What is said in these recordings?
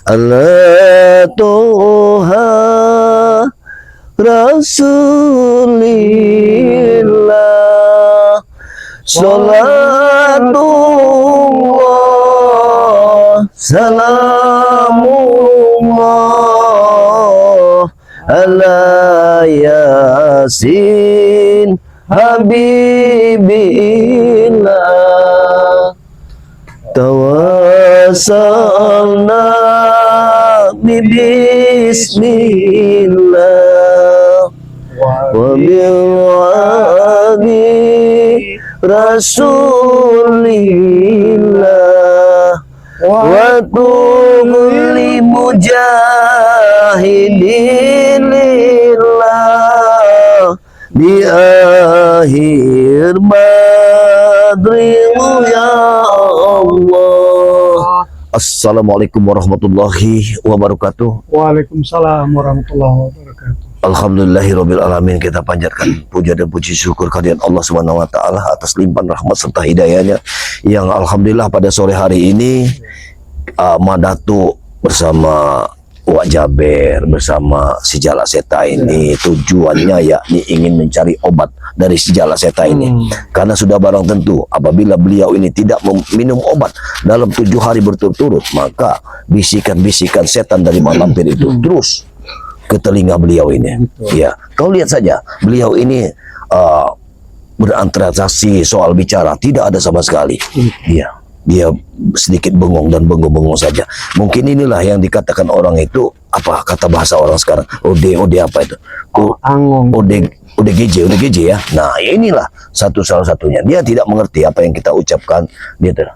ala toha rasulillah salatullah salamullah ala yasin habibillah tawassalna bismillah wa biwadi rasulillah wa kulli mujahidin lillah di akhir badrimu ya Allah. Assalamualaikum warahmatullahi wabarakatuh. Waalaikumsalam warahmatullahi wabarakatuh. Alhamdulillahirabbil alamin, kita panjatkan puja dan puji syukur kehadirat Allah Subhanahu wa taala atas limpahan rahmat serta hidayahnya yang alhamdulillah pada sore hari ini Madatu bersama Wak Jaber bersama si Jala Seta ini tujuannya yakni ingin mencari obat dari si Jala Seta ini karena sudah barang tentu apabila beliau ini tidak minum obat dalam 7 hari berturut-turut maka bisikan-bisikan setan dari mak lampir itu terus ke telinga beliau ini. Ya, kau lihat saja beliau ini berinteraksi soal bicara tidak ada sama sekali. Iya. Dia sedikit bengong dan bengong-bengong saja. Mungkin inilah yang dikatakan orang itu apa kata bahasa orang sekarang OD apa itu? Angong. ODGJ ya. Nah, ya inilah salah satunya. Dia tidak mengerti apa yang kita ucapkan. Dia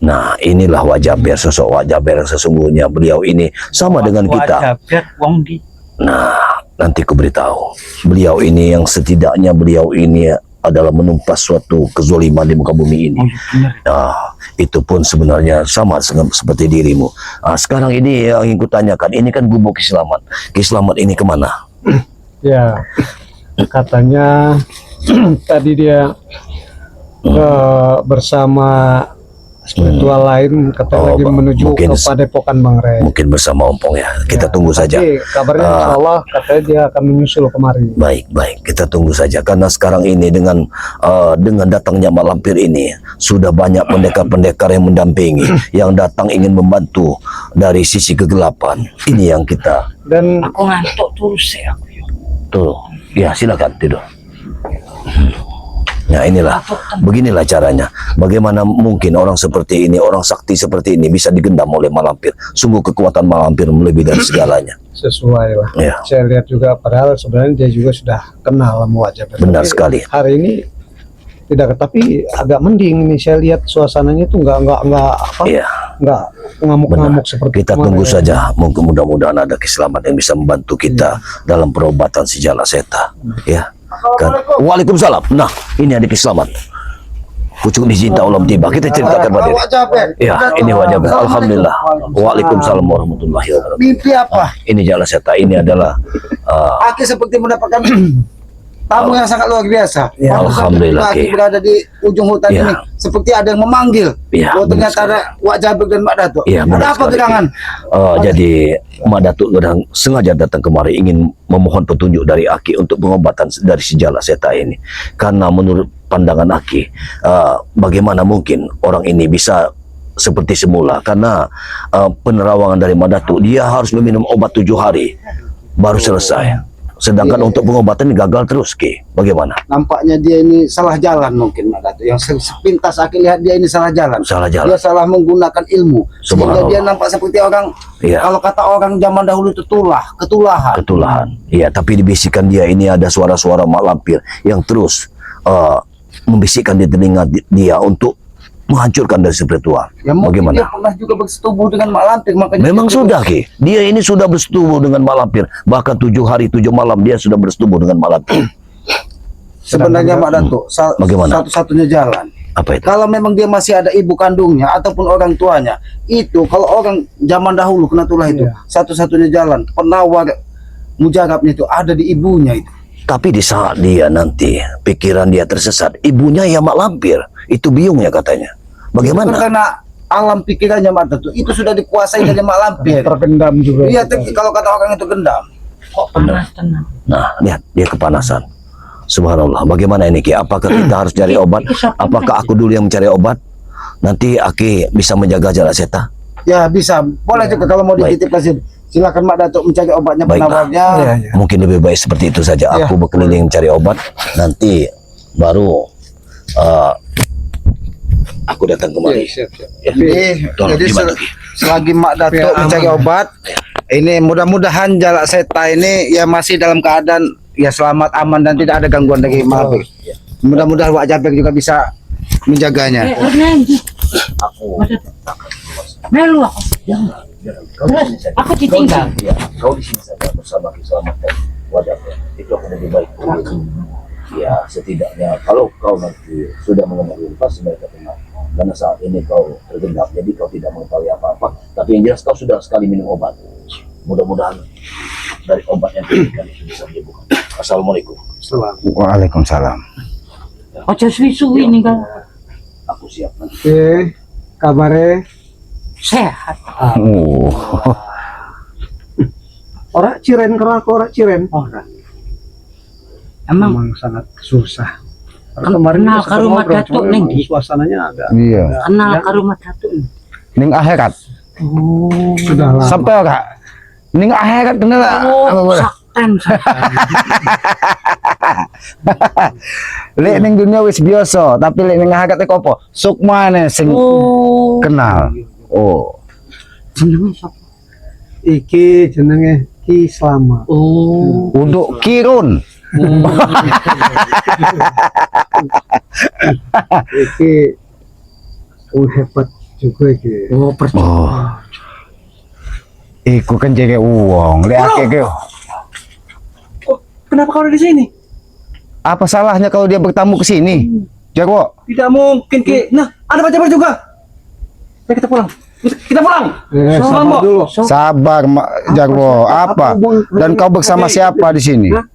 Nah, inilah Wak Jaber, sosok Wak Jaber yang sesungguhnya. Beliau ini sama dengan kita. Nah, nanti ku beritahu. Beliau ini yang setidaknya beliau ini adalah menumpas suatu kezoliman di muka bumi ini. Nah, itu pun sebenarnya sama seperti dirimu. Nah, sekarang ini yang ingin kutanyakan, ini kan gubuk Kislamat. Kislamat ini kemana? Ya, katanya tadi dia bersama spiritual lain katanya lagi menuju ke Padepokan Bang Rey. Mungkin bersama Ompong ya. Kita tunggu saja. Kabarnya insya Allah katanya dia akan menyusul kemari. Baik, kita tunggu saja karena sekarang ini dengan datangnya mak lampir ini sudah banyak pendekar-pendekar yang mendampingi yang datang ingin membantu dari sisi kegelapan. Ini yang kita. Dan aku ngantuk terus ya aku. Tuh, ya silakan tidur. Nah inilah, beginilah caranya. Bagaimana mungkin orang seperti ini, orang sakti seperti ini bisa digendam oleh mak lampir? Sungguh kekuatan mak lampir melebihi dari segalanya. Sesuai lah. Ya. Saya lihat juga padahal sebenarnya dia juga sudah kenal sama Wak Jaber. Benar sekali. Hari ini tidak, tapi agak mending ini saya lihat suasananya itu nggak Iya. nggak ngamuk-ngamuk seperti kita tunggu saja. Mungkin mudah-mudahan ada keselamatan yang bisa membantu kita dalam perobatan si Jala Seta. Ya. Kan. Waalaikumsalam. Nah, ini adik selamat. Pucuk dicinta ulam tiba. Kita ceritakan pada ya, ini Wak Jaber. Alhamdulillah. Waalaikumsalam warahmatullahi wabarakatuh. Mimpi apa? Ini Jala Seta. Ini adalah Aki seperti mendapatkan tamu yang sangat luar biasa. Ya, alhamdulillah. Aki berada di ujung hutan ini seperti ada yang memanggil. Ya, ternyata ada Wak Jaber dan Mak Datuk. Ya, ada apa gerangan? Jadi Mak Datuk sengaja datang kemari ingin memohon petunjuk dari Aki untuk pengobatan dari si Jala Seta ini. Karena menurut pandangan Aki, bagaimana mungkin orang ini bisa seperti semula? Karena penerawangan dari Mak Datuk, dia harus meminum obat 7 hari baru selesai. Sedangkan untuk pengobatan gagal terus, Ki. Bagaimana? Nampaknya dia ini salah jalan mungkin, Mak Datuk. Yang sepintas Aki lihat dia ini salah jalan. Salah jalan. Dia salah menggunakan ilmu. Sehingga dia nampak seperti orang, kalau kata orang zaman dahulu itu ketulahan. Iya, tapi dibisikkan dia ini ada suara-suara mak lampir yang terus membisikkan di telinga dia untuk menghancurkan dari spiritual. Ya, bagaimana? Dia pernah juga bersetubuh dengan mak lampir, makanya memang sudah, Ki. Dia ini sudah bersetubuh dengan mak lampir. Bahkan 7 hari 7 malam dia sudah bersetubuh dengan mak lampir. Sebenarnya Mak Datuk, satu-satunya jalan. Apa itu? Kalau memang dia masih ada ibu kandungnya ataupun orang tuanya, itu kalau orang zaman dahulu kena tulah itu, satu-satunya jalan penawar mujarabnya itu ada di ibunya itu. Tapi di saat dia nanti pikiran dia tersesat, ibunya ya mak lampir, itu biungnya katanya. Bagaimana? Karena alam pikirannya Mak Datuk itu sudah dikuasai dari Mak Lampir. Tergendam juga. Iya, kalau kata orang itu gendam. Kok panas tenang. Nah, lihat dia kepanasan. Subhanallah. Bagaimana ini Ki? Apakah kita harus cari obat? Apakah aku dulu yang mencari obat? Nanti Aki bisa menjaga jarak seta. Ya bisa, boleh juga kalau mau Baik. dititip kasih. Silakan Mak Datuk mencari obatnya, Baiklah. penawarnya. Iya. Mungkin lebih baik seperti itu saja. Ya. Aku berkeliling mencari obat. Nanti baru aku datang kemari. Siap. Tolong Jadi dibantu, Ki. selagi Mak Datuk Biar mencari aman. obat, ini mudah-mudahan jalak seta ini ya masih dalam keadaan ya selamat, aman dan tidak ada gangguan dari Mak Lampir. Mudah-mudahan Wak Jabir juga bisa menjaganya. Neng, Aku melu aku. Terus aku ditinggal. Ya, kau di sini saja bersama keselamatan wajahnya. Itu akan lebih baik. Ya, setidaknya kalau kau nanti sudah mengenali pasti mereka tenang. Karena saat ini kau tergendap, jadi kau tidak mengetahui apa-apa. Tapi yang jelas kau sudah sekali minum obat. Mudah-mudahan dari obat yang diberikan itu bisa menyembuhkan. Assalamualaikum. Waalaikumsalam. Ojo suwi-suwi nih kan. Aku siap nanti. Oke, kabarnya Sehat. Oh. orang ciren kerak orang ciren. Emang Memang sangat susah. Kenal kita karo sempat Mak ngobrol, Datuk, cuma Neng. memang suasananya agak Iya. kenal karo Mak Datuk. Ning akhirat. Oh. sudah lama. Sampai enggak? Ning akhirat kenal. Oh, sakten. Lek ning dunia wis biasa, tapi lek ning akhirat iku apa? Sukmane sing Oh. kenal. Oh. Jenenge sapa? Iki jenenge Ki Slamet. Oh. Untuk Kirun. Iki hebat juga iki. Oh, percaya. Oh. Iku kan jadi uang. Lek akeh ke. Kenapa kau ada di sini? Apa salahnya kalau dia bertamu ke sini? Jarwo. Tidak mungkin Ki. Nah, ada baca juga. Ayo kita pulang. Kita pulang. Sabar dulu. Sabar, Jarwo. Apa? Dan kau bersama siapa di sini? Hah?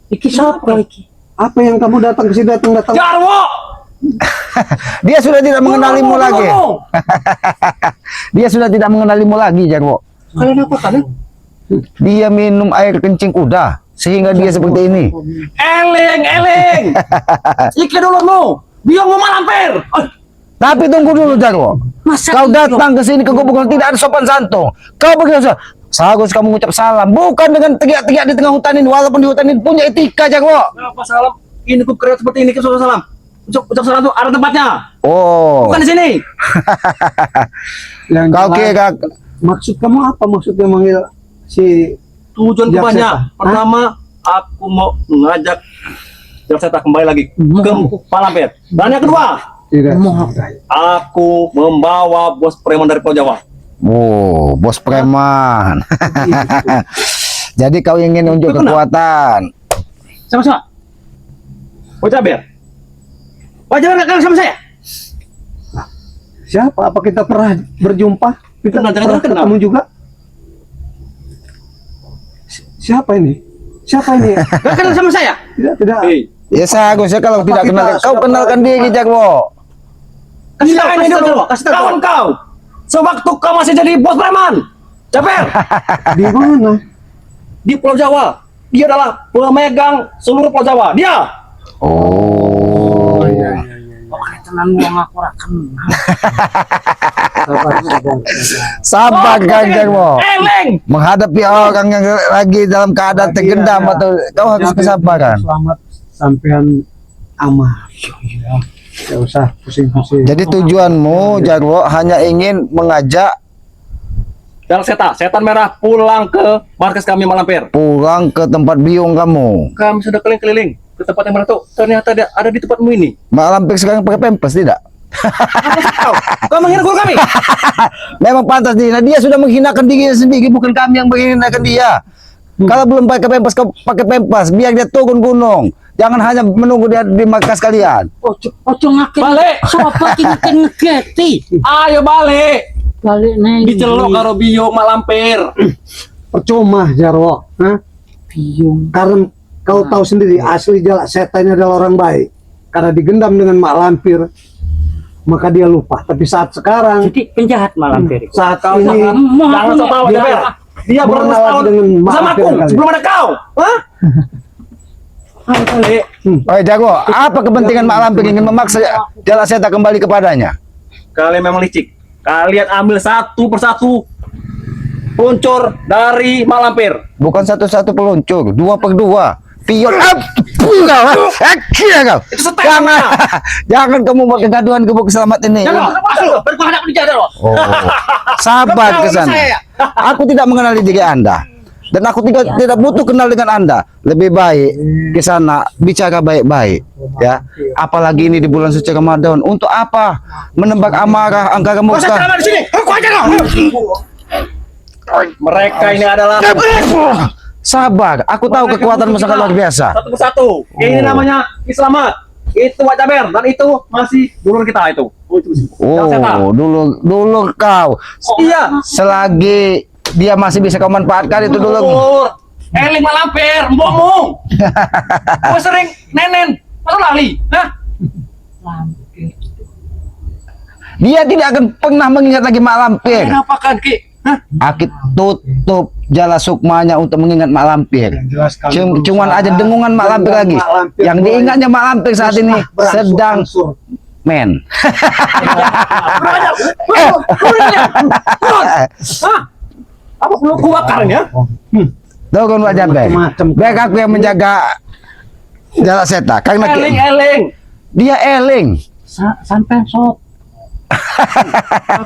Iki sapa iki? Apa yang kamu datang ke sini datang? Jarwo. Dia sudah tidak mengenalimu lagi. Dia sudah tidak mengenalimu lagi, Jarwo. Kalian apa kalian? Dia minum air kencing kuda sehingga dia seperti ini. Eleng. Iki dulu mu. Biong mau Lampir. Tapi tunggu dulu, Jarwo. Masa Kau iya, datang ke sini ke gubuk tidak ada sopan santun. Kau begitu seharus kamu mengucap salam, bukan dengan teriak-teriak di tengah hutan ini. Walaupun di hutan ini punya etika, Jarwo. Apa salam? Ini kok keren seperti ini, kita salam. Ucap salam tuh ada tempatnya. Oh, Bukan di sini. Yang kau jelas, kira maksud kamu apa? Maksudnya manggil si Tujuanku Jakseta. banyak. Hah? Pertama, aku mau mengajak Jakseta kembali lagi ke Palampir. Dan yang kedua, tidak. aku membawa bos preman dari Pulau Jawa. oh, bos preman. Jadi kau ingin unjuk Itu kenapa? kekuatan. Sama-sama. Wajah Ber. Wajah Ber kenal sama saya. Siapa? Apa kita pernah berjumpa? Kita Kenal, pernah kenal. ketemu juga? Siapa ini? Siapa ini? Gak kenal sama saya. Tidak. Hei, Ya seharusnya kalau Apa tidak kita kenal, kau sudah kenalkan diri, Jarwo. kasih tahu ini dulu. Kasih tahu. Kawan kau. Sewaktu kau masih jadi bos preman. Jaber. Di mana? Di Pulau Jawa. Dia adalah pemegang seluruh Pulau Jawa. Dia. Oh, Oke, tenan wong aku ora kenal. sabar kan, Jarwo. Eleng. Menghadapi orang yang lagi dalam keadaan Lagi tergendam ada atau kau harus Jabir kesabaran. Selamat sampean aman. Tidak usah pusing-pusing. Jadi tujuanmu, Jarwo, hanya ingin mengajak Jakseta, setan merah pulang ke markas kami Malampir. pulang ke tempat biung kamu. Kami sudah keliling-keliling ke tempat yang mana tuh. Ternyata dia ada di tempatmu ini. Mak Lampir sekarang pakai pempes tidak? Kau menghina guru kami. Memang pantas dia. Dia sudah menghinakan dirinya sendiri, bukan kami yang menghinakan dia. Kalau belum pakai pempes, kau pakai pempes. Biar dia turun gunung. Jangan hanya menunggu dia di markas kalian. Ojo ngaken. Balik. Sapa iki ngegeti? Ayo balik. Balik neng. Diceluk karo Bio Malampir. Percuma, Jarwo. Hah? Biung. Karena kau tahu sendiri asli Jalak Seta ini adalah orang baik. Karena digendam dengan Mak Lampir. maka dia lupa. Tapi saat sekarang, Jadi penjahat malampir. saat Kau ini jangan sok tahu dia- Jaber. Dia mengenal berulang tahun dengan sama malampir aku kali. sebelum ada kau. Hah? Ayo kali. Oi Jago, apa kepentingan Mak Lampir ingin memaksa Jala Seta kembali kepadanya? Kalian memang licik. Kalian ambil satu persatu peluncur dari Mak Lampir. Bukan satu-satu peluncur, 2 per 2. Pion up, kau, kau. Itu setel Jangan, namanya. jangan kamu buat kegaduhan kebuk selamat ini. Jangan masuk lo. Berkuasa aku dijaga lo. Oh, sabar Kau ke sana. saya. Aku tidak mengenali diri Anda. Dan aku tidak butuh kenal dengan Anda. Lebih baik ke sana bicara baik-baik, ya. Apalagi ini di bulan suci Ramadan. Untuk apa? Menembak amarah angkara Kau usah murka. ceramah di sini. Kau aja lo. Mereka ini adalah Sabar, aku tahu mereka kekuatanmu butuh sangat kita. luar biasa. Satu persatu. Ini namanya Islamat. Itu Wak Jaber dan itu masih dulur kita itu. Oh, dulu kau. Iya. Selagi dia masih bisa kau manfaatkan itu dulu. Dulur. Eling Mak Lampir, mbokmu. Kau sering nenen. Masa lali? Hah? Dia tidak akan pernah mengingat lagi Mak Lampir. Kenapa kan Ki? Hah? Akid tutup jala sukmanya untuk mengingat Mak Lampir. jelaskan Cuman aja dengungan Mak Lampir lagi. Yang diingatnya Mak Lampir saat ini sedang men. Hah? Apa perlu ku bakar ya? Turun Pak Jaber. Macam-macam. Biar aku yang menjaga Jala Seta. Karena Eling. dia eling. Sampai sok.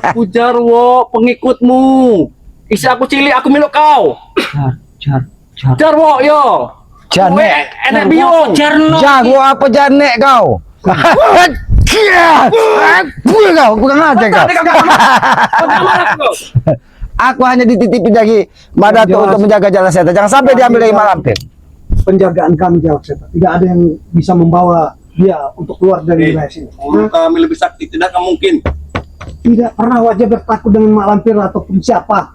Aku Jarwo, pengikutmu. Isi aku cilik, aku milik kau. Jar. Jarwo, yo. Jane. Kowe enek biung. Jarno. Jago apa janek kau? Kau kurang aja kau. Aku hanya dititipi dari Madato Jelas. untuk menjaga Jala Seta. Jangan sampai diambil dari Mak Lampir. penjagaan kami Jala Seta. Tidak ada yang bisa membawa dia untuk keluar dari wilayah sini. Kami lebih sakti, tidak akan mungkin. Tidak pernah wajah bertakut dengan Mak Lampir ataupun siapa.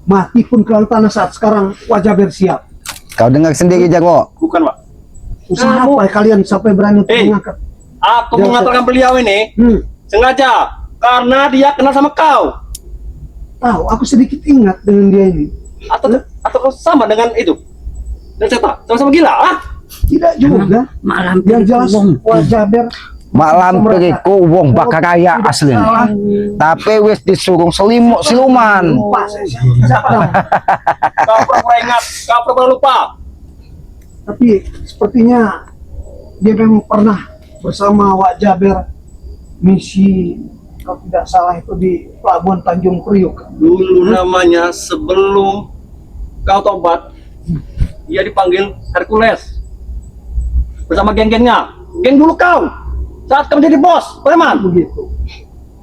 Mati pun ke tanah saat sekarang wajah bersiap. Kau dengar sendiri Jago. Bukan, Pak. Usaha apa kalian sampai berani untuk Hei. mengangkat? Aku Jangan mengatakan beliau ini Hmm. sengaja karena dia kenal sama kau. Tahu, aku sedikit ingat dengan dia ini. Atau kau sama dengan itu? Dan siapa? Sama-sama gila, ah? Tidak juga. Malampir. Yang jelas wajah ber Mak Lampir iku wong bakal kaya asli. Tapi wis disuruh siluman. Siapa? Kau pura-pura ingat, kau pura-pura lupa. Tapi sepertinya dia memang pernah bersama Wak Jaber misi kalau tidak salah itu di Pelabuhan Tanjung Priuk. Dulu namanya sebelum kau tobat, dia dipanggil Hercules bersama geng-gengnya. Geng dulu kau saat kau menjadi bos, preman. Begitu.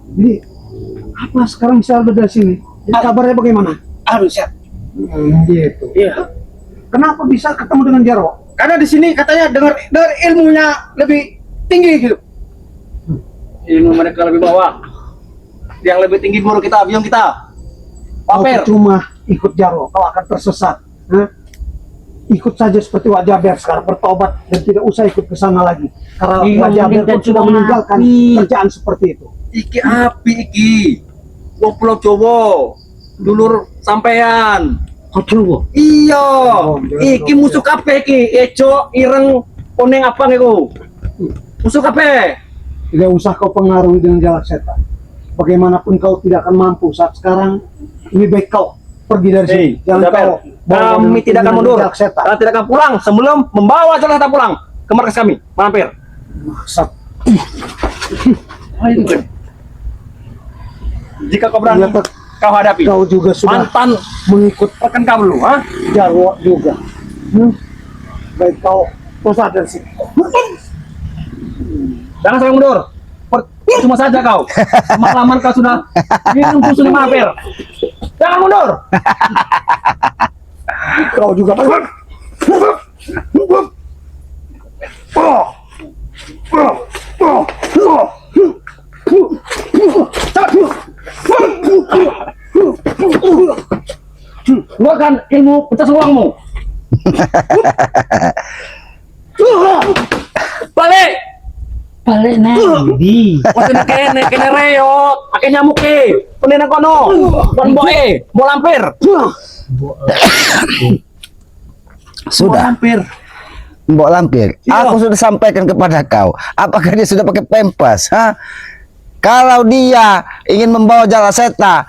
Jadi apa sekarang bisa dari sini? Jadi kabarnya bagaimana? Harus ya. Gitu. Iya. Kenapa bisa ketemu dengan Jarwo? Karena di sini katanya dengar ilmunya lebih tinggi gitu. Ilmu mereka lebih bawah. Yang lebih tinggi guru kita, biung kita. Kau Paper. cuma ikut Jarwo, kau akan tersesat. Hah? Ikut saja seperti Wak Jaber sekarang bertobat dan tidak usah ikut ke sana lagi. Karena Iya, Wak Jaber dan pun sudah cuma meninggalkan mati. kerjaan seperti itu. Iki api iki. Wong Pulau Jawa. Dulur sampean. Kojowo. Iya. Oh, Iki musuh kabeh iki. Ejo, ireng, oneng abang iku. Musuh kabeh. Tidak usah kau pengaruhi dengan Jala Seta. Bagaimanapun kau tidak akan mampu saat sekarang. Lebih baik kau pergi dari sini. Hei, Jangan Jaber. kau bawa Kami tidak akan mundur. Jala Seta. Kami tidak akan pulang sebelum membawa Jala Seta pulang ke markas kami, Malampir. Maksud Jika kau berani, Ternyata kau hadapi. kau juga sudah Mantan mengikut rekan kau dulu, ha? Jarwo juga. Baik kau pusat dari sini. Jangan sampai mundur. Cuma saja kau. Semalaman kau sudah minum susu Malampir. Jangan mundur. Kau juga Keluarkan ilmu pecah uangmu. Balik. Balik neng di. Waktu kene reot, akeh nyamuk penena kono. Kon boe, mau lampir. Sudah. Lampir. Mbok Lampir, Iya. aku sudah sampaikan kepada kau. Apakah dia sudah pakai pempas? Hah? Kalau dia ingin membawa Jala Seta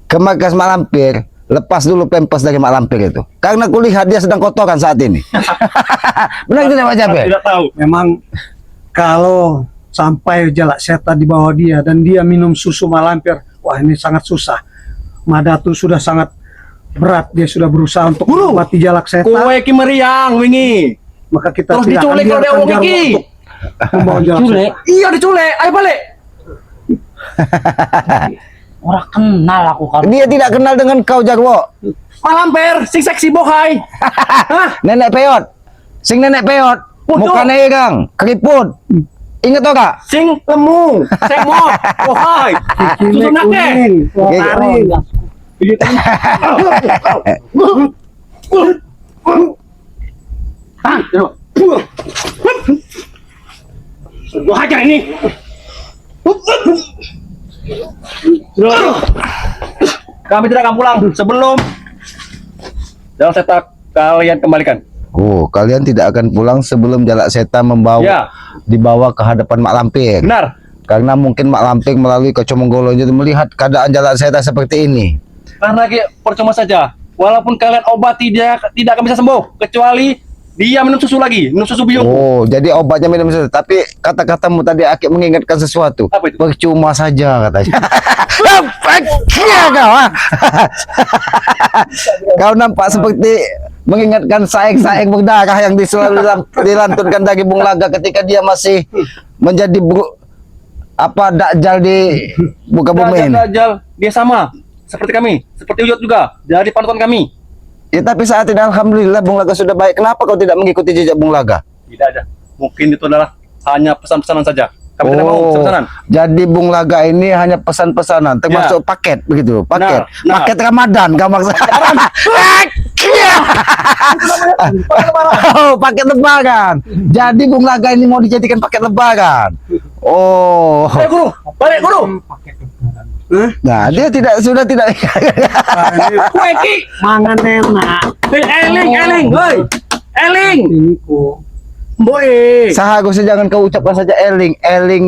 ke markas Mak Lampir, lepas dulu pempas dari Mak Lampir itu. Karena kulihat dia sedang kotoran saat ini. Benar tidak Pak Jabe? Tidak tahu. Memang kalau sampai Jala Seta di bawah dia dan dia minum susu malampir, wah ini sangat susah. Madatu sudah sangat berat, dia sudah berusaha untuk mengobati Jala Seta, Kowe ki meriang wingi. maka kita Terus tidak akan diculik oleh biarkan wong Jarwo iki. untuk membawa Jala Culik. Seta. Iya diculik, ayo balik. Orang kenal aku kalau. Dia tidak kenal dengan kau Jarwo. Malampir, sing seksi bohai. Hah? Nenek peot. Sing nenek peot. Waduh. Mukanya irang, keriput. Ingat toh kak? Sing lemu, semot, bohai. Cilik Susunake. kuning, Oke. taring. Ah, gua hajar ini. Kami tidak akan pulang sebelum Jala Seta kalian kembalikan. Oh, kalian tidak akan pulang sebelum Jala Seta membawa Ya. dibawa ke hadapan Mak Lampir. Benar. Karena mungkin Mak Lampir melalui Kecomogolo itu melihat keadaan Jala Seta seperti ini. Karena percuma saja. Walaupun kalian obati dia tidak akan bisa sembuh kecuali dia minum susu lagi, minum susu biung. Oh, jadi obatnya minum susu. Tapi kata-katamu tadi Akik mengingatkan sesuatu. Apa itu? Percuma saja katanya. Iya kau. Ah. Kau nampak seperti mengingatkan saeng-saeng berdarah yang selalu dilantunkan dari Bung Laga ketika dia masih menjadi dakjal di buka bumi ini. Dajjal, dia sama seperti kami, seperti Uyut juga, jadi panutan kami. Ya, tapi saat ini alhamdulillah Bung Laga sudah baik. Kenapa kau tidak mengikuti jejak Bung Laga? Tidak ada. Mungkin itu adalah hanya pesan-pesanan saja. Kami tidak mau pesan-pesanan. Jadi Bung Laga ini hanya pesan-pesanan, termasuk paket begitu, paket, Nah. paket Ramadan, kau maksud? Oh, paket Lebaran. Jadi Bung Laga ini mau dijadikan paket Lebaran. Oh, Ayo guru, balik guru. nah dia sudah tidak. Kue ki, Mangan enak. eling, woi, eling. Ini kok. Boy. Seharusnya jangan kau ucapkan saja eling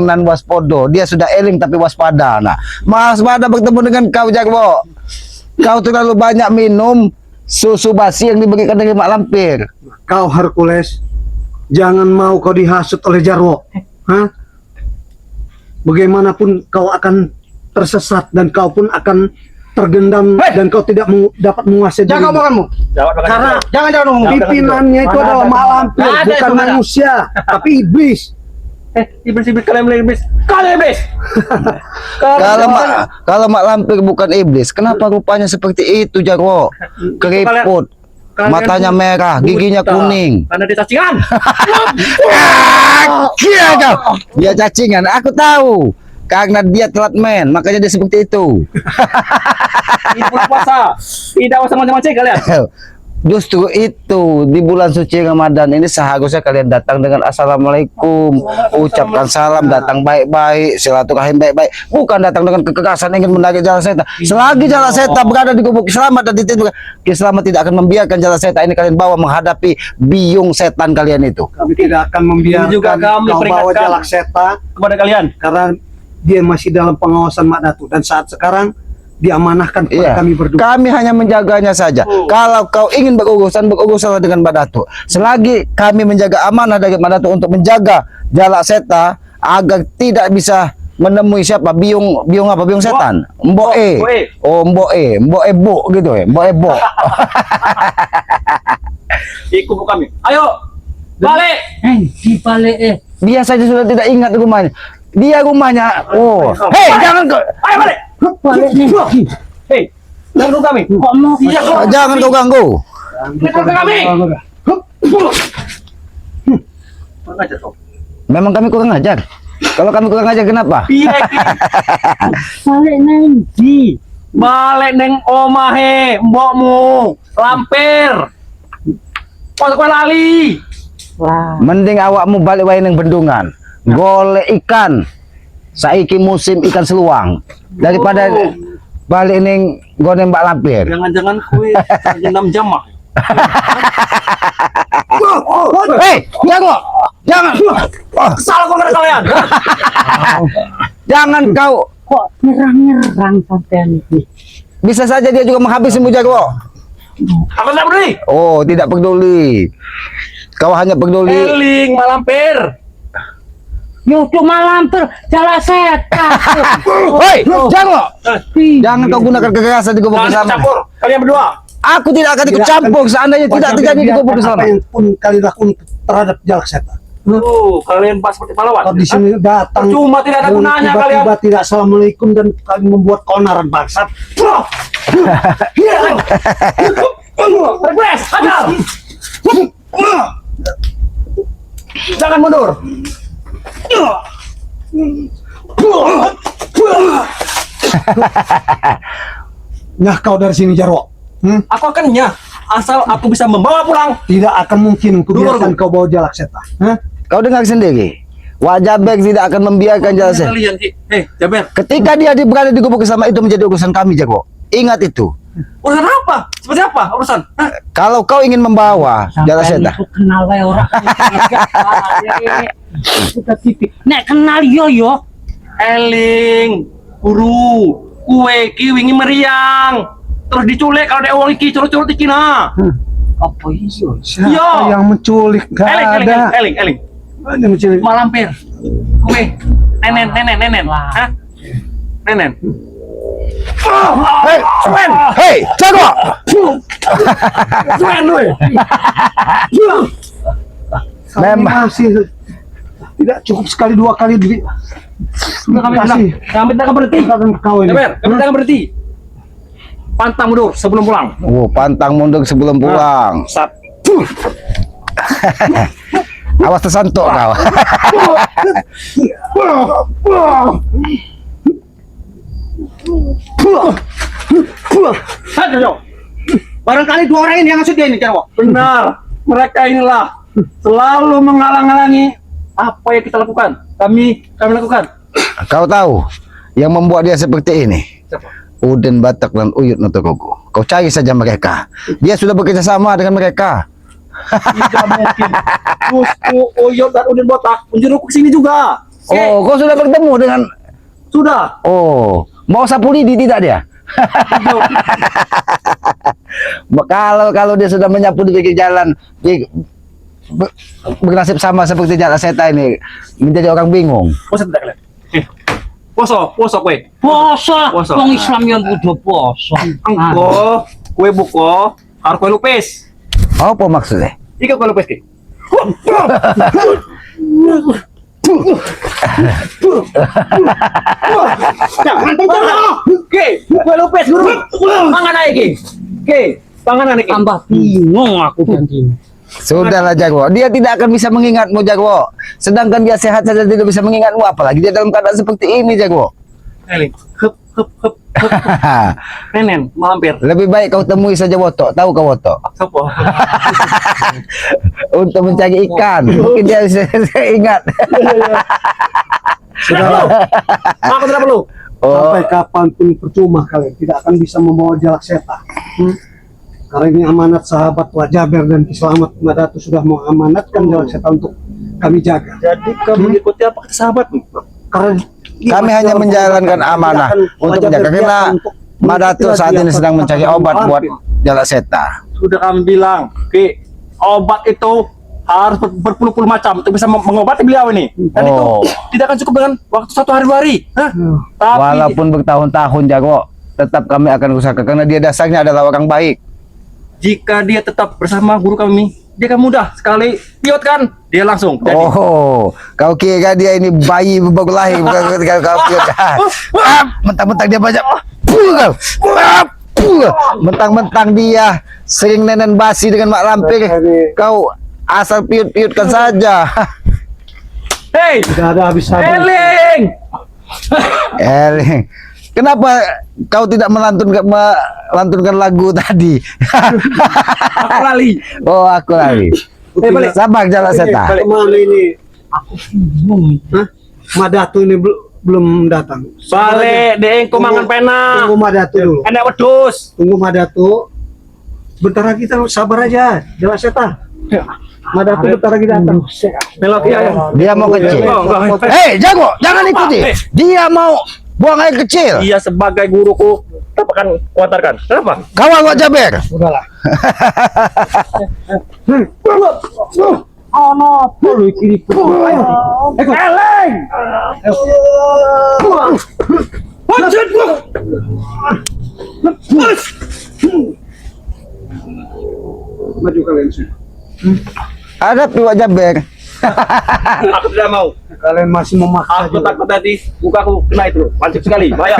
nan waspodo. Dia sudah eling tapi waspada. Nah, waspada bertemu dengan kau Jarwo. Kau terlalu banyak minum susu basi yang diberikan dari Mak Lampir. Kau Hercules, jangan mau kau dihasut oleh Jarwo. Hah? Bagaimanapun kau akan tersesat dan kau pun akan tergendam dan kau tidak dapat menguasai Jangan dirimu. omonganmu. Karena jangan ngomong. pimpinannya itu adalah Mak Lampir, Nggak ada bukan itu, nggak ada. manusia, tapi iblis. Iblis kalian beli iblis. Kalian iblis. Kalau Mak Lampir bukan iblis, kenapa rupanya seperti itu Jarwo? Keriput, kalian matanya merah, giginya buta. kuning. Karena dia cacingan. Iya kau. Dia cacingan, aku tahu. Karena dia telat main, makanya dia seperti itu. Ini bulan puasa. Tidak usah macam-macam kalian. Justru itu di bulan suci Ramadan ini seharusnya kalian datang dengan assalamualaikum, ucapkan salam, datang baik-baik, silaturahim baik-baik, bukan datang dengan kekerasan ingin menarik Jala Seta. Selagi Jala Seta berada di gubuk Selamat dan ditidur, Selamat tidak akan membiarkan Jala Seta ini kalian bawa menghadapi biung setan kalian itu. Kami tidak akan membiarkan Ini juga kami kau bawa peringatkan. Jala Seta Kepada kalian. karena dia masih dalam pengawasan Mak Datu dan saat sekarang diamanahkan kepada Iya, kami berdua. kami hanya menjaganya saja. Kalau kau ingin beruruslah dengan Mbak Datu. Selagi kami menjaga amanah dari Mbak Datu untuk menjaga Jala Seta agar tidak bisa menemui siapa biung apa biung setan. Mboe. Mboe. Oh, Mboe bu gitu ya. Mboe bu. Ikut kami. Ayo. Balik. Dibalik Dia saja sudah tidak ingat rumahnya. Dia rumahnya. Oh. Hei, jangan kau. Ayo balik. balik nih. Hei. Ganggu kami. Kok mau Iya, kok. Jangan kau ganggu. Ganggu kami. Kurang ajar kau. Memang kami kurang ajar. Kalau kami kurang ajar kenapa? Piye ki? balik neng di. Balik neng omahe mbokmu. Lampir. Kok kowe lali? Wah. Mending awakmu balik wae ning bendungan. golek ikan. Saiki musim ikan seluang. Daripada balik ning gone Mbak Lampir. Jangan-jangan kue 6 jam mah. Hei, jago. Jangan. Salah kok nggak kalian. Jangan kau. Kok nyerang-nyerang sampean ini? Bisa saja dia juga menghabisimu jago. Aku tidak peduli. Oh, tidak peduli. Kau hanya peduli. Eling Malampir. Yo cuma lampir jalan setan. Hei, jago. Jangan kau gunakan kekerasan di gubuk Jangan bersama. campur. Kalian berdua. Aku tidak akan ikut campur seandainya tidak terjadi di gubuk bersama. Apa yang pun kalian lakukan terhadap jalak setan. Kalian pas seperti pahlawan. Kalau di sini datang Cuma tidak ada dan gunanya tiba-tiba kalian. tidak assalamualaikum dan kalian membuat keonaran bangsat. Request, hajar. Jangan mundur. Nah kau dari sini Jarwo. Aku akan nyah asal aku bisa membawa pulang. Tidak akan mungkin kubiarkan Dulu. kau bawa jalak setan. Kau dengar sendiri. Wajah Bek tidak akan membiarkan jelasnya. Kalian sih. Jaber. Ketika dia berada di gubuk bersama itu menjadi urusan kami, Jago. Ingat itu. Urusan apa? Seperti apa urusan? Hah? Kalau kau ingin membawa jalan Sampean setan, itu kenal wae orang. Sudah titik. Nek kenal yo. Eling, guru, kue ki wingi meriang. Terus diculik kalau ada uang iki curut-curut iki nah. Apa iyo? Siapa Yo. yang menculik? Gak ada. Eling. Ada yang menculik. Malampir. Kue. Nenen. Hah? Nenen. Hei, Suen. hei, Jago. Suen lu. Kami Memang. masih tidak cukup sekali 2 kali di. Sudah kami bilang. Kasih. Kami tak berhenti. Katakan kau ini. Jaber, kami tak berhenti. Pantang mundur sebelum pulang. Oh, pantang mundur sebelum pulang. Sat. Awas tersantuk kau. Hajar. Barangkali 2 orang ini yang maksud dia ini Jarwo. Benar. Mereka inilah selalu menghalang-halangi apa yang kita lakukan. Kami lakukan. Kau tahu yang membuat dia seperti ini? Siapa? Uden Batak dan Uyut Notogogo. Kau cari saja mereka. Dia sudah bekerja sama dengan mereka. Tidak mungkin. Usku, Uyut dan Udin Botak menjeruku ke sini juga. Oh, kau sudah bertemu dengan. Sudah. Oh, mau sapu lidi tidak dia? Kalau dia sudah menyapu di pinggir jalan, bernasib sama seperti jalan setan ini, menjadi orang bingung. Puasa tidak kalian? Poso kue. Poso. Poso. Wong Islam yang kudu poso. Engko kue buko harus kue lupis. Apa maksudnya? Ika kue lupis ki. Oke, kue lupis guru. Panganan iki. Oke, panganan iki. Tambah bingung aku janji. Sudahlah Jago, dia tidak akan bisa mengingatmu Jago. Sedangkan dia sehat saja tidak bisa mengingatmu, apalagi dia dalam keadaan seperti ini Jago. Eling. Hup. Nenen, mampir. Lebih baik kau temui saja Woto. Tahu kau Woto? Sopo? Untuk mencari ikan. Mungkin dia bisa ingat. Sudahlah. Aku tidak perlu. Oh, Sampai kapanpun percuma kalian tidak akan bisa membawa jalak setan. Karena ini amanat sahabat Wak Jaber dan Ki Slamet Madatu sudah mengamanatkan jalak setan untuk kami jaga. Jadi kamu mengikuti apa kata sahabatmu? Karena kami hanya menjalankan amanah untuk menjaga, karena Madatu saat ini sedang mencari obat buat jalak setan. Sudah kami bilang, Ki, obat itu harus berpuluh-puluh macam untuk bisa mengobati beliau ini. Dan itu tidak akan cukup dengan waktu 1 hari 2 hari. Hah? Tapi Walaupun bertahun-tahun Jago, tetap kami akan usahakan karena dia dasarnya adalah orang baik. jika dia tetap bersama guru kami, dia akan mudah sekali piot kan, dia langsung jadi. Oh, kau kira dia ini bayi baru lahir bukan ketika kau piot. Mentang-mentang dia banyak. Mentang-mentang dia sering nenen basi dengan Mak Lampir, kau asal piut-piutkan saja. Hei, Tidak ada habis-habis. Eling, Eling, kenapa kau tidak melantunkan lagu tadi? aku lali. Oh, aku lari. Balik. Sabar jalan setan. Kemana ini? Aku bingung. Hah? Madatu ini belum datang. Balik deh kumangan pena. Tunggu Madatu dulu. Enak wedus. Tunggu Madatu. Bentar lagi kita sabar aja. Jelas Seta. Madatu bentar lagi datang. Melok ya. Dia mau kecil. Hei, jago, jangan ikuti. Dia mau buang air kecil. Dia sebagai guruku akan kuatarkan. Kenapa? Kawal Wak Jaber. Udahlah. Oh no, perlu kiri. Eleng. Maju kalian sih. Ada Wak Jaber. Aku tidak mau. Kalian masih memaksa Aku juga. takut tadi bukaku kena itu. Lancip sekali. Bahaya.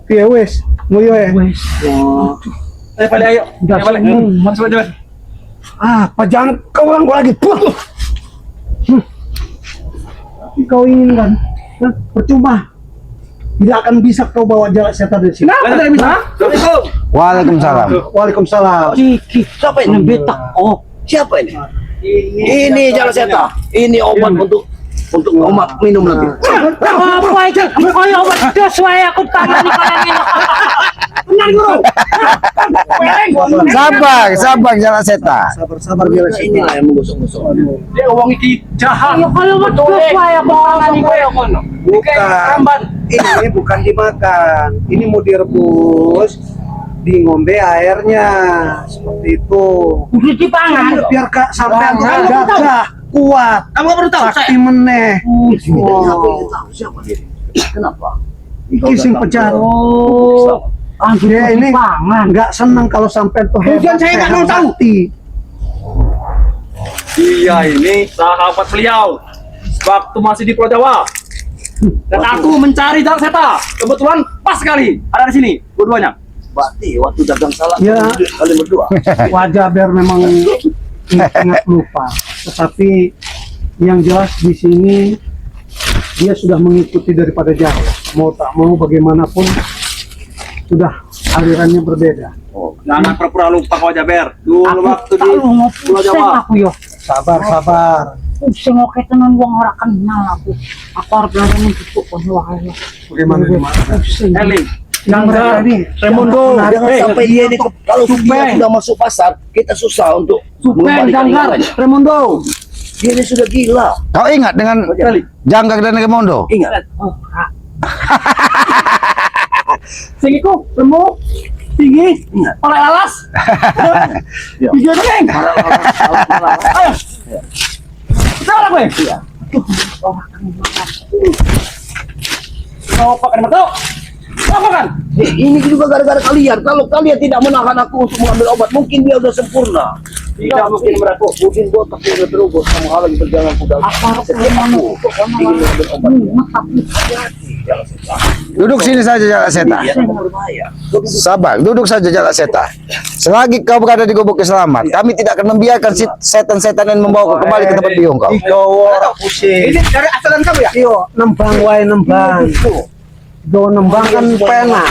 Iya wes, mulio ya. Balik ayo. Udah, Balik. Masuk aja. Apa jangan kau ulang gua lagi. Kau ingin kan? Hah? Percuma. Tidak akan bisa kau bawa Jalak Setan dari sini. Kenapa tidak bisa? Assalamualaikum. Waalaikumsalam. Waalaikumsalam. Kiki, siapa ini betak? Oh, Siapa ini? Ini Jalak Setan. Ini obat untuk omat minum nanti. apa itu? Kaya wedhus wae aku tangani kaya ngene. Benar guru. Sabar Jalak Setan. Sabar Jalak Setan. Inilah yang menggosok-gosok. Dia ngomong iki jahat. Ya kalau wedhus wae aku tangani kaya ngono. Bukan. Ini bukan dimakan. Ini mau direbus, di ngombe airnya seperti itu. Udah dipangan. Biar kak sampai Jangan. gagah, kuat, Kamu nggak perlu tahu. sakti meneh. Aku ingin tahu siapa dia. Kenapa? Iki sing pecat. Oh, Dia ini dipangan. nggak senang kalau sampai tuh Bukan, saya nggak mau tahu. sakti. Dia ini sahabat beliau waktu masih di Pulau Jawa. Dan aku mencari Jalak Setan. Kebetulan pas sekali ada di sini dua-duanya. Berarti waktu dagang salah Ya. kalian berdua. Wajah biar memang ingat lupa. Tetapi yang jelas di sini dia sudah mengikuti daripada jauh. Mau tak mau bagaimanapun sudah alirannya berbeda. Jangan pura-pura lupa kau Jaber. Dulu waktu di Pulau Pulau Jawa. aku yo. Sabar. Pusing oke tenan wong ora kenal aku. Aku arep langsung tutup wae. Bagaimana? Pusing. Eling. Yang ini Remondo. Jangan sampai dia ini kalau dia Supeng. sudah masuk pasar, kita susah untuk Supeng mengembalikan Janggar. ingatannya. Remondo. Dia ini sudah gila. Kau ingat dengan Eling. Janggar dan Remondo? Ingat. Oh, Sing iku lemu tinggi oleh alas. Ya. Iya deng. Ayo. Salah gue. Iya. Kau pakai mata. Apa kan? Ini juga gara-gara kalian. Kalau kalian tidak menahan aku untuk mengambil obat, mungkin dia udah sempurna. Tidak mungkin beratku. Mungkin botak dia udah terubur sama hal yang berjalan kuda. Setiap aku ingin mengambil obat. Duduk sini saja Jalak Setan. Dia akan berbahaya. Sabar, duduk saja Jalak Setan. Selagi kau berada di gubuk selamat, kami tidak akan membiarkan setan-setan yang membawa kau kembali ke tempat biung kau. Ikaw pusing. Ini dari asalan kamu ya? Iyo, nembang wae nembang. Do nembang kan pena.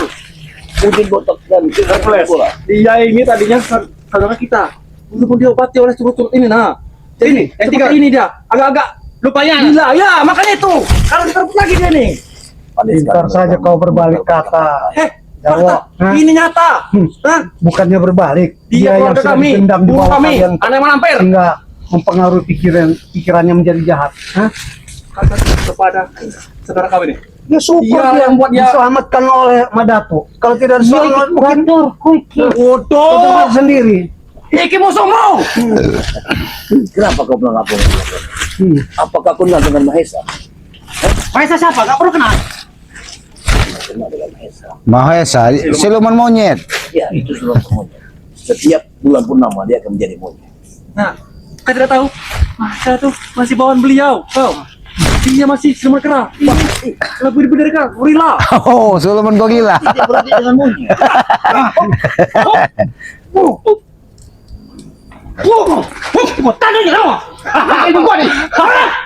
Mungkin botak dan Hercules. Dia ini tadinya saudara kita. Untuk diobati oleh curut-curut ini nah. Ini, seperti ini dia. Agak-agak lupanya. Gila, ya makanya itu. Kalau diterbit lagi dia nih. Pintar saja kau berbalik kata. Fakta. Hah? Ini nyata. Hah? Bukannya berbalik. Dia yang keluarga sudah kami, dendam di guru bawah kami, kalian anak malampir. sehingga mempengaruhi pikirannya menjadi jahat. Hah? Kata kepada saudara kami nih. Ya syukur Iya, dia yang buat dia- diselamatkan oleh Madatu. Kalau tidak diselamatkan mungkin Batur, kuiki. Bodoh. sendiri. Iki musuhmu. Kenapa kau bilang apa? Apakah kau kenal dengan Mahesa? Mahesa siapa? Gak perlu kenal. Kenal dengan Mahesa. Mahesa, siluman monyet. Ya, itu sudah semuanya. Setiap bulan purnama dia akan menjadi monyet. Nah, kau tidak tahu. Mahesa tuh masih bawaan beliau. Kau. Dia masih siluman kera. Lebih dari kera. Gorila. Oh, siluman gorila. Dia berarti dengan monyet. Tadi kamu. Itu gua nih.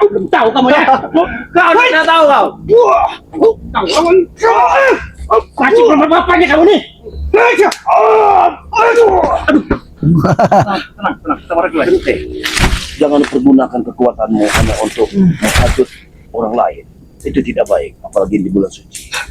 Belum tahu kamu ya. Kau tidak tahu kau. Kasih bapaknya kamu nih. Aduh. Tenang, tenang. Kita bareng dulu. Jangan pergunakan kekuatanmu hanya untuk menghasut orang lain. Itu tidak baik, apalagi di bulan suci.